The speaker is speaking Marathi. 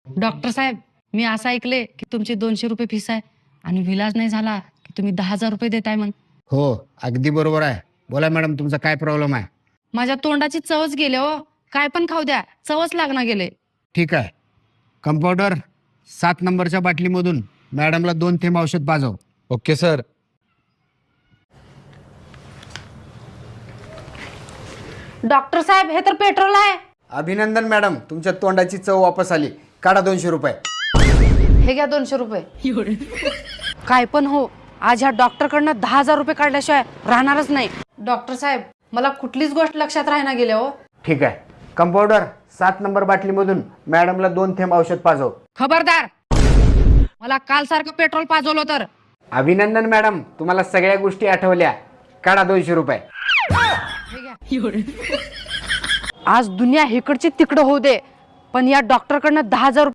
डॉक्टर साहेब, मी असं ऐकले की तुमची 200 रुपये फीस आहे आणि विलाज नाही झाला की तुम्ही 10,000 रुपये देताय म्हण. हो, अगदी बरोबर आहे. बोला मॅडम, तुमचा काय प्रॉब्लेम आहे? माझ्या तोंडाची चवच गेले हो. काय पण खाऊ द्या, चवच लागणार गेले. ठीक आहे. कंपाऊंडर, 7 नंबरच्या बाटलीमधून मॅडमला 2 थेंब औषध पाजव. Okay sir. डॉक्टर साहेब, हे तर पेट्रोल आहे. अभिनंदन मॅडम, तुमच्या तोंडाची चव वापस आली. काढा 200 रुपये. हे घ्या 200 रुपये. काय पण हो, आज ह्या डॉक्टरकडनं 10,000 रुपये काढल्याशिवाय राहणारच नाही. डॉक्टर साहेब, मला कुठलीच गोष्ट लक्षात राहणार गेले हो. ठीक आहे. कंपाऊंडर, 7 नंबर बाटलीमधून मॅडमला 2 थेंब औषध पाजव. खबरदार, मला काल सारखं पेट्रोल पाजवलं तर. अभिनंदन मॅडम, तुम्हाला सगळ्या गोष्टी आठवल्या. काढा 200 रुपये. आज दुनिया इकडची तिकडं होऊ दे, पण या डॉक्टरकडनं 10,000